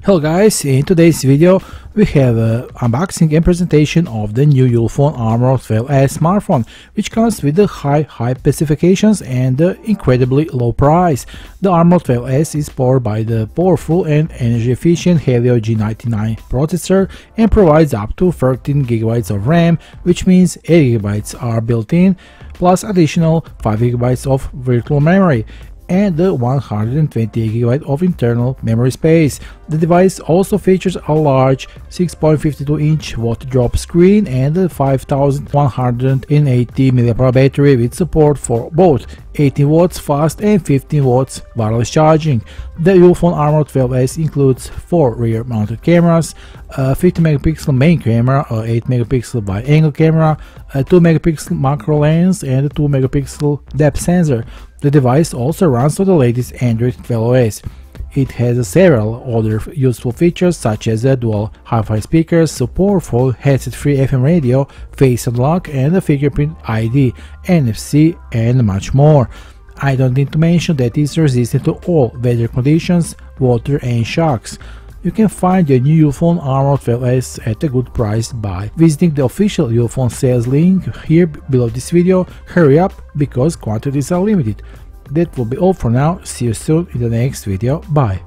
Hello guys, in today's video we have an unboxing and presentation of the new Ulefone Armor 12S smartphone, which comes with the high specifications and the incredibly low price. The Armor 12S is powered by the powerful and energy efficient Helio G99 processor and provides up to 13GB of RAM, which means 8GB are built in, plus additional 5GB of virtual memory and the 128GB of internal memory space. The device also features a large 6.52-inch water drop screen and a 5180 mAh battery with support for both 18 watts fast and 15 watts wireless charging. The Ulefone Armor 12S includes 4 rear-mounted cameras, a 50MP main camera, a 8MP wide-angle camera, a 2MP macro lens, and a 2MP depth sensor. The device also runs on the latest Android 12OS. It has several other useful features such as a dual hi-fi speakers, support for headset-free FM radio, face unlock, and a fingerprint ID, NFC, and much more. I don't need to mention that it's resistant to all weather conditions, water, and shocks. You can find your new Ulefone Armor 12S at a good price by visiting the official Ulefone sales link here below this video. Hurry up, because quantities are limited. That will be all for now. See you soon in the next video. Bye.